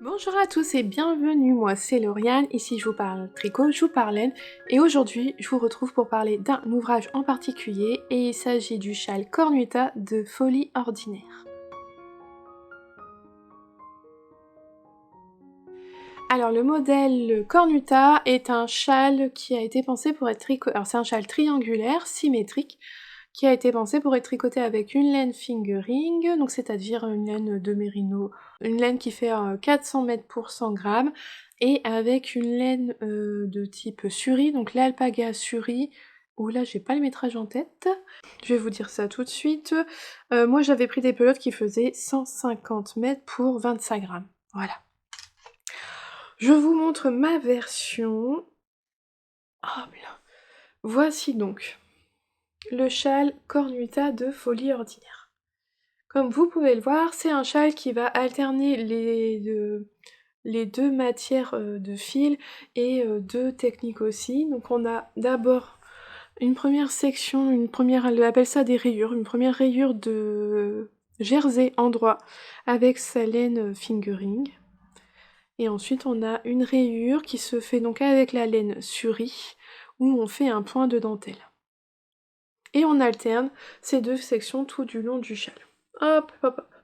Bonjour à tous et bienvenue, moi c'est Lauriane, ici je vous parle tricot, je vous parle laine, et aujourd'hui je vous retrouve pour parler d'un ouvrage en particulier, et il s'agit du châle Cornuta de Folie Ordinaire. Alors le modèle Cornuta est un châle qui a été pensé pour être tricoté, alors c'est un châle triangulaire, symétrique, qui a été pensé pour être tricoté avec une laine fingering, donc c'est-à-dire une laine de mérino, une laine qui fait 400 mètres pour 100 grammes, et avec une laine de type Suri, donc l'alpaga Suri, où là j'ai pas le métrage en tête, je vais vous dire ça tout de suite. Moi j'avais pris des pelotes qui faisaient 150 mètres pour 25 grammes, voilà. Je vous montre ma version. Hop là. Voici donc le châle Cornuta de Folie Ordinaire. Comme vous pouvez le voir, c'est un châle qui va alterner les deux matières de fil et deux techniques aussi. Donc on a d'abord une première section, elle appelle ça des rayures, une première rayure de jersey endroit avec sa laine fingering. Et ensuite on a une rayure qui se fait donc avec la laine Suri, où on fait un point de dentelle. Et on alterne ces deux sections tout du long du châle. Hop, hop, hop.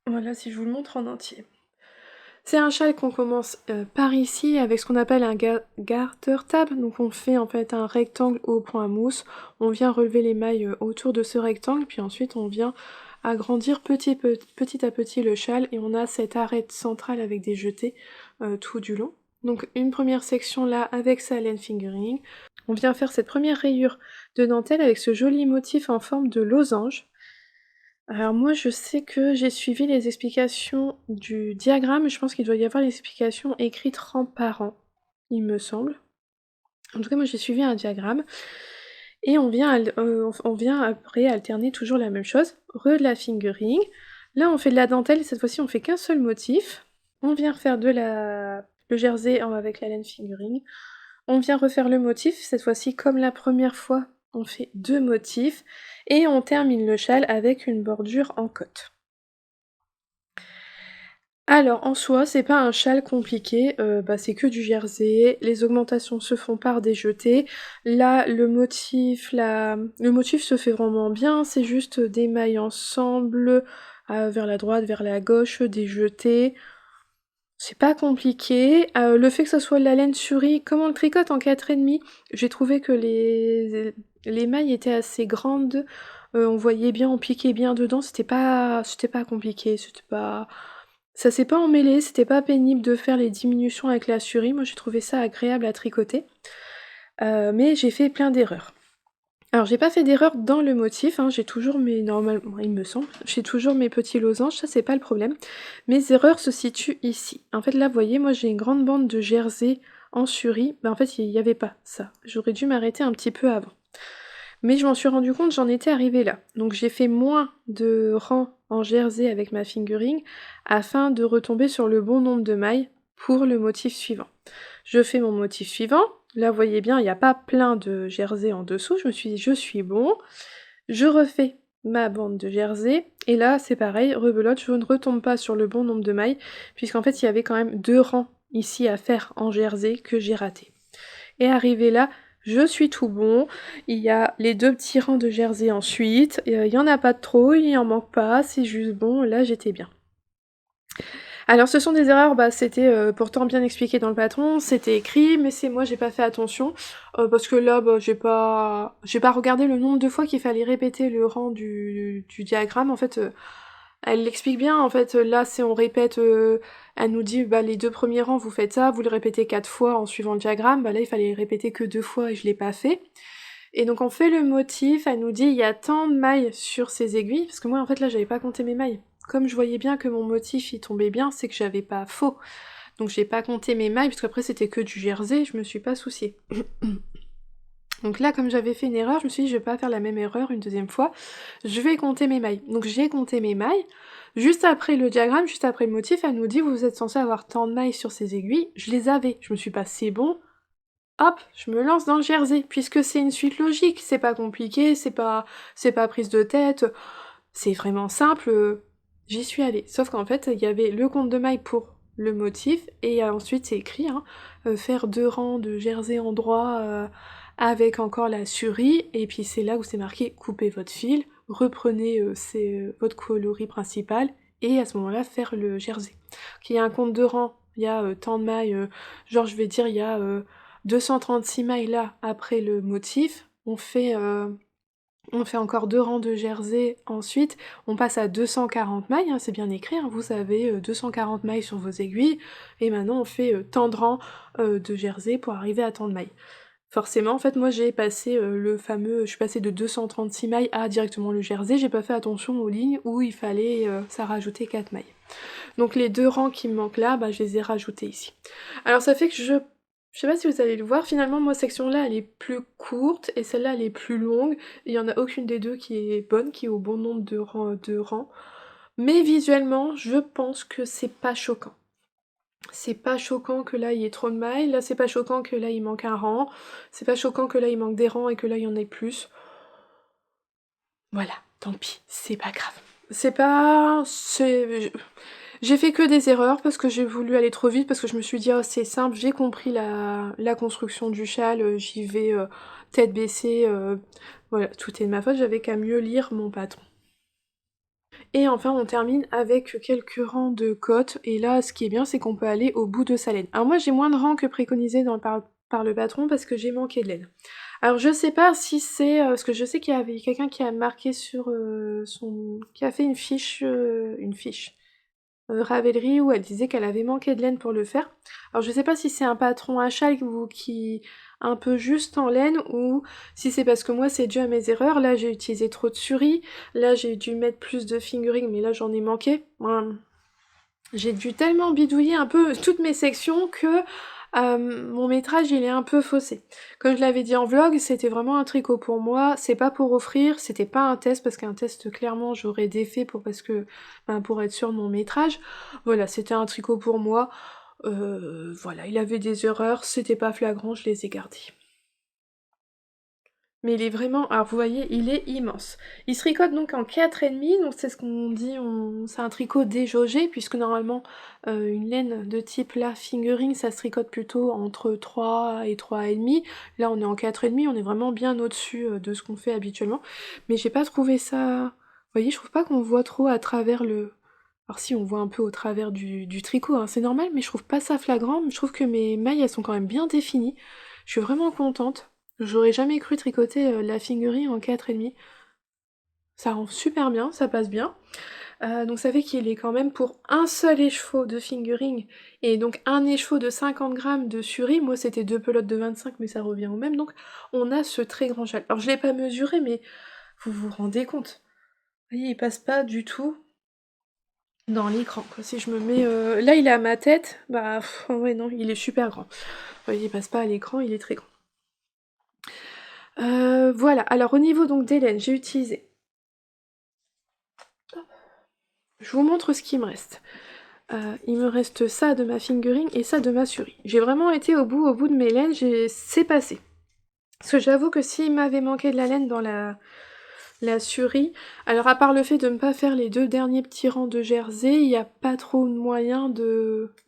Voilà, si je vous le montre en entier. C'est un châle qu'on commence par ici avec ce qu'on appelle un garter tab. Donc on fait en fait un rectangle au point mousse. On vient relever les mailles autour de ce rectangle, puis ensuite on vient agrandir petit à petit le châle, et on a cette arête centrale avec des jetés tout du long. Donc une première section là avec sa laine fingering. On vient faire cette première rayure de dentelle avec ce joli motif en forme de losange. Alors moi je sais que j'ai suivi les explications du diagramme, je pense qu'il doit y avoir les explications écrites rang par rang, il me semble. En tout cas moi j'ai suivi un diagramme, et on vient après alterner toujours la même chose, de la fingering. Là on fait de la dentelle, et cette fois-ci on fait qu'un seul motif. On vient refaire le jersey avec la laine fingering. On vient refaire le motif, cette fois-ci comme la première fois, on fait deux motifs, et on termine le châle avec une bordure en côte. Alors en soi, c'est pas un châle compliqué, c'est que du jersey, les augmentations se font par des jetés. Là, le motif se fait vraiment bien, c'est juste des mailles ensemble, vers la droite, vers la gauche, des jetés. C'est pas compliqué. Le fait que ça soit de la laine Suri, comme on le tricote en 4,5, j'ai trouvé que les mailles étaient assez grandes, on voyait bien, on piquait bien dedans, c'était pas compliqué, ça s'est pas emmêlé, c'était pas pénible de faire les diminutions avec la Suri, moi j'ai trouvé ça agréable à tricoter, mais j'ai fait plein d'erreurs. Alors j'ai pas fait d'erreur dans le motif, hein, j'ai toujours normalement il me semble, j'ai toujours mes petits losanges, ça c'est pas le problème. Mes erreurs se situent ici. En fait là vous voyez, moi j'ai une grande bande de jersey en Suri, en fait il y avait pas ça. J'aurais dû m'arrêter un petit peu avant. Mais je m'en suis rendu compte, j'en étais arrivée là. Donc j'ai fait moins de rangs en jersey avec ma fingering afin de retomber sur le bon nombre de mailles pour le motif suivant. Je fais mon motif suivant. Là, vous voyez bien, il n'y a pas plein de jersey en dessous. Je me suis dit, je suis bon. Je refais ma bande de jersey. Et là, c'est pareil, rebelote, je ne retombe pas sur le bon nombre de mailles, puisqu'en fait, il y avait quand même 2 rangs ici à faire en jersey que j'ai raté. Et arrivé là, je suis tout bon. Il y a les 2 petits rangs de jersey ensuite. Il y en a pas de trop, il en manque pas, c'est juste bon. Là, j'étais bien. Alors ce sont des erreurs, c'était pourtant bien expliqué dans le patron, c'était écrit, mais c'est moi j'ai pas fait attention, parce que là j'ai pas regardé le nombre de fois qu'il fallait répéter le rang du diagramme. En fait, elle l'explique bien, en fait, là c'est on répète, elle nous dit les 2 premiers rangs vous faites ça, vous le répétez 4 fois en suivant le diagramme, là il fallait répéter que 2 fois et je l'ai pas fait. Et donc on fait le motif, elle nous dit il y a tant de mailles sur ces aiguilles, parce que moi en fait là j'avais pas compté mes mailles. Comme je voyais bien que mon motif il tombait bien, c'est que j'avais pas faux. Donc j'ai pas compté mes mailles, parce qu'après c'était que du jersey, je me suis pas souciée. Donc là, comme j'avais fait une erreur, je me suis dit je vais pas faire la même erreur une deuxième fois, je vais compter mes mailles. Donc j'ai compté mes mailles. Juste après le diagramme, juste après le motif, elle nous dit vous êtes censé avoir tant de mailles sur ces aiguilles, je les avais. Je me suis pas c'est bon, hop, je me lance dans le jersey, puisque c'est une suite logique, c'est pas compliqué, c'est pas prise de tête, c'est vraiment simple. j'y suis allée. Sauf qu'en fait, il y avait le compte de mailles pour le motif, et ensuite c'est écrit, hein, faire 2 rangs de jersey en droit avec encore la surie, et puis c'est là où c'est marqué coupez votre fil, reprenez votre coloris principal, et à ce moment-là faire le jersey. Donc, il y a un compte de rang, il y a tant de mailles, genre je vais dire il y a 236 mailles là après le motif, on fait encore 2 rangs de jersey, ensuite on passe à 240 mailles, hein, c'est bien écrit, hein, vous avez 240 mailles sur vos aiguilles, et maintenant on fait tant de rangs de jersey pour arriver à tant de mailles. Forcément, en fait, moi j'ai passé je suis passée de 236 mailles à directement le jersey, j'ai pas fait attention aux lignes où il fallait ça rajouter 4 mailles. Donc les 2 rangs qui me manquent là, bah, je les ai rajoutés ici. Alors ça fait que je sais pas si vous allez le voir, finalement, moi, cette section-là, elle est plus courte, et celle-là, elle est plus longue. Il y en a aucune des deux qui est bonne, qui est au bon nombre de rangs. Mais visuellement, je pense que c'est pas choquant. C'est pas choquant que là, il y ait trop de mailles. Là, c'est pas choquant que là, il manque un rang. C'est pas choquant que là, il manque des rangs et que là, il y en ait plus. Voilà, tant pis, c'est pas grave. C'est pas... J'ai fait que des erreurs parce que j'ai voulu aller trop vite, parce que je me suis dit, oh, c'est simple, j'ai compris la construction du châle, j'y vais tête baissée, voilà, tout est de ma faute, j'avais qu'à mieux lire mon patron. Et enfin, on termine avec quelques rangs de côtes, et là, ce qui est bien, c'est qu'on peut aller au bout de sa laine. Alors moi, j'ai moins de rangs que préconisé par le patron, parce que j'ai manqué de laine. Alors je sais pas si c'est... parce que je sais qu'il y avait quelqu'un qui a marqué sur qui a fait une fiche... Ravelry, où elle disait qu'elle avait manqué de laine pour le faire. Alors je sais pas si c'est un patron à châle ou qui un peu juste en laine, ou si c'est parce que moi c'est dû à mes erreurs. Là j'ai utilisé trop de surie, là j'ai dû mettre plus de fingering, mais là j'en ai manqué. J'ai dû tellement bidouiller un peu toutes mes sections que mon métrage il est un peu faussé. Comme je l'avais dit en vlog, c'était vraiment un tricot pour moi, c'est pas pour offrir, c'était pas un test, parce qu'un test clairement j'aurais défait pour être sûr de mon métrage. Voilà, c'était un tricot pour moi. Voilà, il avait des erreurs, c'était pas flagrant, je les ai gardées. Mais il est vraiment... Alors vous voyez, il est immense. Il se tricote donc en 4,5, donc c'est ce qu'on dit, c'est un tricot déjaugé, puisque normalement une laine de type là, fingering, ça se tricote plutôt entre 3 et 3,5. Là on est en 4,5, on est vraiment bien au-dessus de ce qu'on fait habituellement. Mais j'ai pas trouvé ça... Vous voyez, je trouve pas qu'on voit trop à travers le... Alors si, on voit un peu au travers du tricot, hein, c'est normal, mais je trouve pas ça flagrant. Je trouve que mes mailles, elles sont quand même bien définies. Je suis vraiment contente. J'aurais jamais cru tricoter la fingering en 4,5. Ça rend super bien, ça passe bien. Donc ça fait qu'il est quand même pour un seul écheveau de fingering, et donc un écheveau de 50 grammes de surie. Moi c'était 2 pelotes de 25, mais ça revient au même. Donc on a ce très grand châle. Alors je l'ai pas mesuré, mais vous vous rendez compte. Vous voyez, il passe pas du tout dans l'écran, quoi. Si je me mets... Là il est à ma tête, bah ouais non, il est super grand. Vous voyez, il passe pas à l'écran, il est très grand. Voilà, alors au niveau donc des laines, j'ai utilisé... Je vous montre ce qu'il me reste. Il me reste ça de ma fingering et ça de ma surie. J'ai vraiment été au bout de mes laines, c'est passé. Parce que j'avoue que s'il m'avait manqué de la laine dans la surie, alors à part le fait de ne pas faire les 2 derniers petits rangs de jersey, il n'y a pas trop de moyen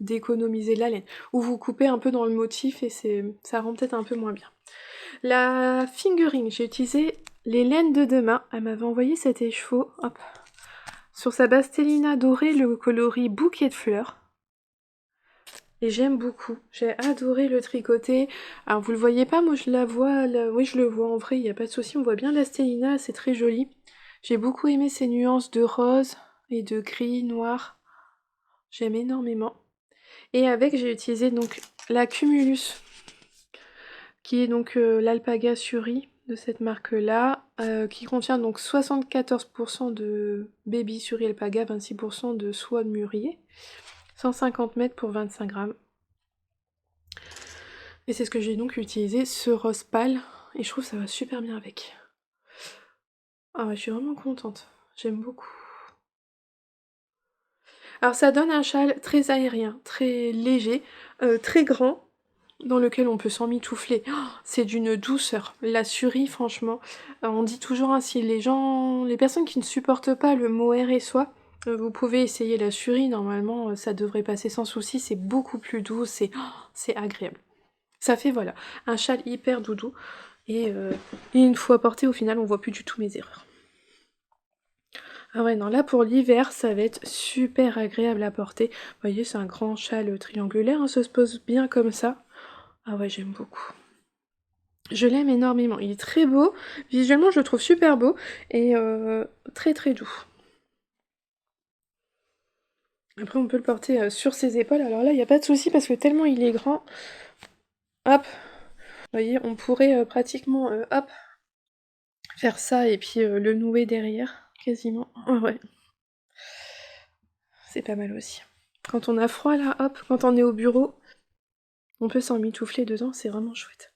d'économiser de la laine. Ou vous coupez un peu dans le motif et ça rend peut-être un peu moins bien. La fingering, j'ai utilisé les laines de demain. Elle m'avait envoyé cet écheveau, hop, sur sa bastellina dorée, le coloris bouquet de fleurs. Et j'aime beaucoup. J'ai adoré le tricoter. Alors vous le voyez pas, moi je la vois, oui je le vois en vrai, il n'y a pas de souci. On voit bien la stellina, c'est très joli. J'ai beaucoup aimé ces nuances de rose et de gris, noir. J'aime énormément. Et avec, j'ai utilisé donc la Cumulus, qui est donc l'alpaga suri de cette marque-là, qui contient donc 74% de baby suri alpaga, 26% de soie de mûrier, 150 mètres pour 25 grammes. Et c'est ce que j'ai donc utilisé, ce rose pâle, et je trouve que ça va super bien avec. Ah ouais, je suis vraiment contente, j'aime beaucoup. Alors ça donne un châle très aérien, très léger, très grand, dans lequel on peut s'emmitoufler. Oh, c'est d'une douceur. La surie, franchement, on dit toujours ainsi, les personnes qui ne supportent pas le mohair et soie, Vous pouvez essayer la Suri, normalement ça devrait passer sans souci, c'est beaucoup plus doux, c'est agréable. Ça fait voilà, un châle hyper doudou, et une fois porté au final on voit plus du tout mes erreurs. Ah ouais non, là pour l'hiver ça va être super agréable à porter. Vous voyez c'est un grand châle triangulaire, hein, ça se pose bien comme ça. Ah ouais j'aime beaucoup. Je l'aime énormément, il est très beau, visuellement je le trouve super beau, et très très doux. Après on peut le porter sur ses épaules, alors là il n'y a pas de souci parce que tellement il est grand, hop, vous voyez on pourrait pratiquement, hop, faire ça et puis le nouer derrière, quasiment. Ah ouais, c'est pas mal aussi. Quand on a froid là, hop, quand on est au bureau, on peut s'emmitoufler dedans, c'est vraiment chouette.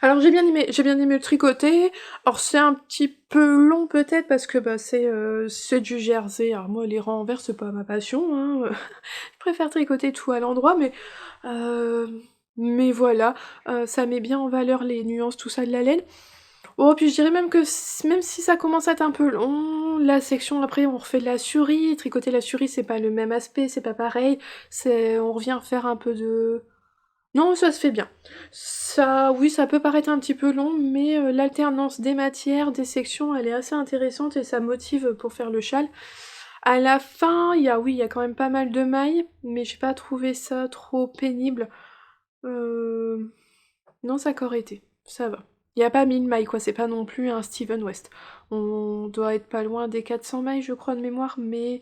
Alors j'ai bien aimé le tricoter. Alors c'est un petit peu long peut-être parce que bah c'est du jersey. Alors moi les rangs envers c'est pas ma passion, hein. Je préfère tricoter tout à l'endroit, euh, mais voilà, ça met bien en valeur les nuances, tout ça de la laine. Oh, puis je dirais même que même si ça commence à être un peu long, la section après on refait de la surie, tricoter la surie c'est pas le même aspect, c'est pas pareil, on revient faire un peu de... Non, ça se fait bien. Ça, oui, ça peut paraître un petit peu long, mais l'alternance des matières, des sections, elle est assez intéressante et ça motive pour faire le châle. À la fin, oui, il y a quand même pas mal de mailles, mais j'ai pas trouvé ça trop pénible. Euh... Non, ça a encore été, ça va. Il y a pas 1000 mailles, quoi, c'est pas non plus un Steven West. On doit être pas loin des 400 mailles, je crois, de mémoire, mais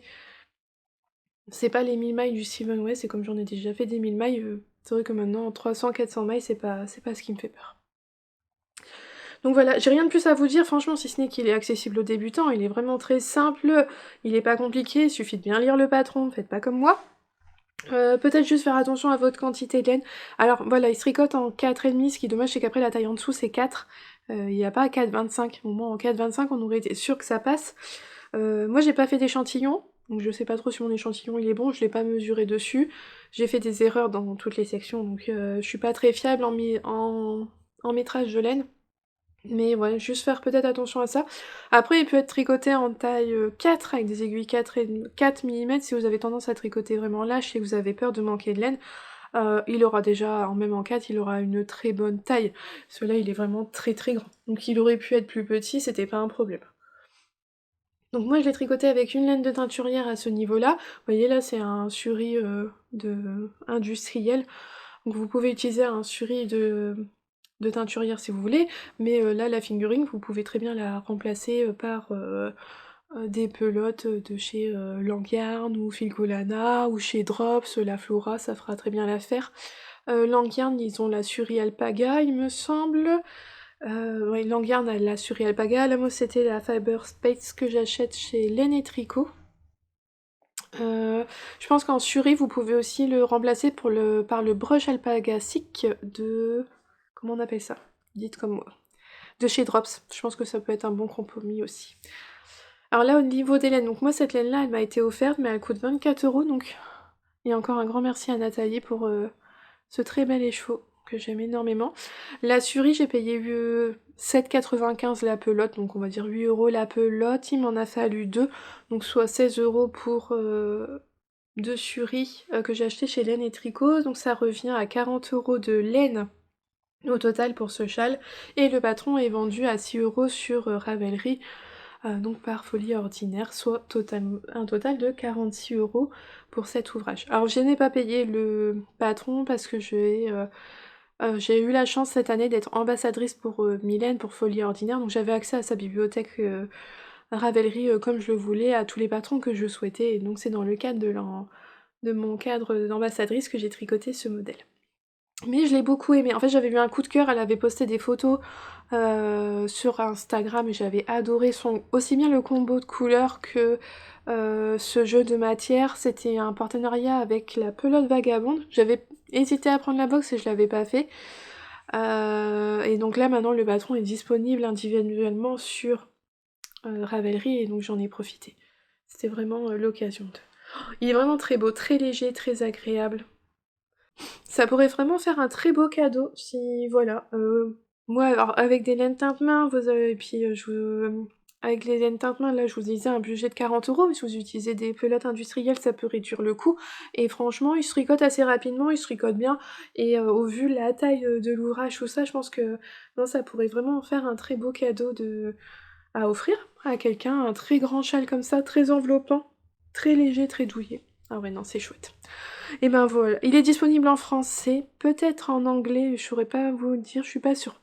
c'est pas les 1000 mailles du Steven West, et comme j'en ai déjà fait des 1000 mailles, c'est vrai que maintenant, 300-400 mailles, c'est pas ce qui me fait peur. Donc voilà, j'ai rien de plus à vous dire, franchement, si ce n'est qu'il est accessible aux débutants, il est vraiment très simple, il est pas compliqué, il suffit de bien lire le patron, faites pas comme moi. Peut-être juste faire attention à votre quantité de laine. Alors voilà, il se tricote en 4,5, ce qui est dommage, c'est qu'après la taille en dessous c'est 4. Il n'y a pas 4,25. Au moins en 4,25 on aurait été sûr que ça passe. Moi j'ai pas fait d'échantillon, donc je sais pas trop si mon échantillon il est bon, je l'ai pas mesuré dessus. J'ai fait des erreurs dans toutes les sections, donc je suis pas très fiable en métrage de laine. Mais ouais, juste faire peut-être attention à ça. Après, il peut être tricoté en taille 4 avec des aiguilles 4 mm si vous avez tendance à tricoter vraiment lâche et que vous avez peur de manquer de laine. Il aura déjà, même en 4, il aura une très bonne taille. Celui-là, il est vraiment très très grand. Donc il aurait pu être plus petit, c'était pas un problème. Donc moi, je l'ai tricoté avec une laine de teinturière à ce niveau-là. Vous voyez, là, c'est un suri industriel. Donc vous pouvez utiliser un suri de teinturière si vous voulez, mais là la fingering vous pouvez très bien la remplacer par des pelotes de chez Langyarn ou Filcolana ou chez Drops, la Flora, ça fera très bien l'affaire. Langyarn ils ont la Suri Alpaga il me semble. Ouais, Langyarn a la Suri Alpaga, là moi c'était la Fiber Space que j'achète chez Laine et Tricot. Je pense qu'en Suri vous pouvez aussi le remplacer par le brush alpaga Silk de... Comment on appelle ça? Dites comme moi. De chez Drops. Je pense que ça peut être un bon compromis aussi. Alors là, au niveau des laines, donc moi cette laine-là, elle m'a été offerte, mais elle coûte 24 €, donc... Et encore un grand merci à Nathalie pour ce très bel écheveau que j'aime énormément. La Suri, j'ai payé 7,95 la pelote, donc on va dire 8 € la pelote. Il m'en a fallu 2, donc soit 16 € pour 2 Suri que j'ai acheté chez Laine et Tricot, donc ça revient à 40 € de laine au total pour ce châle, et le patron est vendu à 6 € sur Ravelry, donc par folie ordinaire, soit un total de 46 € pour cet ouvrage. Alors je n'ai pas payé le patron parce que j'ai eu la chance cette année d'être ambassadrice pour Mylène, pour Folie Ordinaire, donc j'avais accès à sa bibliothèque Ravelry comme je le voulais, à tous les patrons que je souhaitais, et donc c'est dans le cadre de mon cadre d'ambassadrice que j'ai tricoté ce modèle. Mais je l'ai beaucoup aimé. En fait, j'avais eu un coup de cœur, elle avait posté des photos sur Instagram et j'avais adoré aussi bien le combo de couleurs que ce jeu de matière. C'était un partenariat avec la pelote vagabonde. J'avais hésité à prendre la box et je l'avais pas fait. Et donc là, maintenant, le patron est disponible individuellement sur Ravelry et donc j'en ai profité. C'était vraiment l'occasion de... Il est vraiment très beau, très léger, très agréable. Ça pourrait vraiment faire un très beau cadeau si, voilà. Moi, alors, avec des laines teinte main, vous avez, et puis avec les laines teinte-main, là, je vous disais un budget de 40 €, mais si vous utilisez des pelotes industrielles, ça peut réduire le coût et franchement, il se tricote assez rapidement, il se tricote bien et au vu la taille, de l'ouvrage, tout ça, je pense que non, ça pourrait vraiment en faire un très beau cadeau à offrir à quelqu'un, un très grand châle comme ça, très enveloppant, très léger, très douillet. Ah ouais, non, c'est chouette. Et ben voilà, il est disponible en français, peut-être en anglais, je saurais pas vous dire, je suis pas sûre.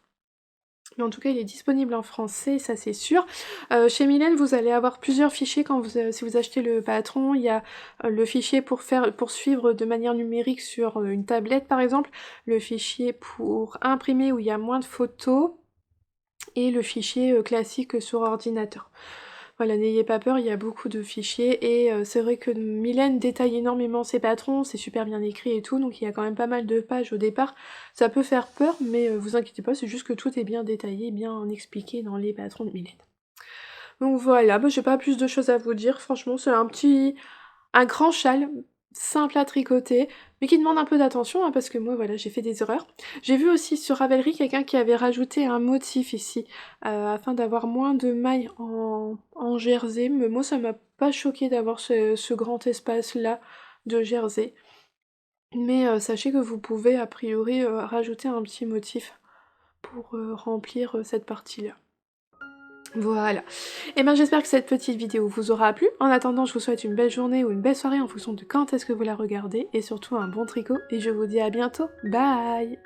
Mais en tout cas, il est disponible en français, ça c'est sûr. Chez Mylène, vous allez avoir plusieurs fichiers quand si vous achetez le patron. Il y a, le fichier pour suivre de manière numérique sur, une tablette par exemple, le fichier pour imprimer où il y a moins de photos et le fichier, classique, sur ordinateur. Voilà, n'ayez pas peur, il y a beaucoup de fichiers et c'est vrai que Mylène détaille énormément ses patrons, c'est super bien écrit et tout, donc il y a quand même pas mal de pages au départ. Ça peut faire peur, mais vous inquiétez pas, c'est juste que tout est bien détaillé, bien expliqué dans les patrons de Mylène. Donc voilà, bah, j'ai pas plus de choses à vous dire, franchement c'est un grand châle, simple à tricoter, mais qui demande un peu d'attention, hein, parce que moi, voilà, j'ai fait des erreurs. J'ai vu aussi sur Ravelry quelqu'un qui avait rajouté un motif ici, afin d'avoir moins de mailles en jersey, mais moi ça m'a pas choqué d'avoir ce grand espace-là de jersey. Mais sachez que vous pouvez a priori, rajouter un petit motif pour, remplir, cette partie-là. Voilà. Et ben j'espère que cette petite vidéo vous aura plu. En attendant, je vous souhaite une belle journée ou une belle soirée en fonction de quand est-ce que vous la regardez. Et surtout un bon tricot. Et je vous dis à bientôt. Bye!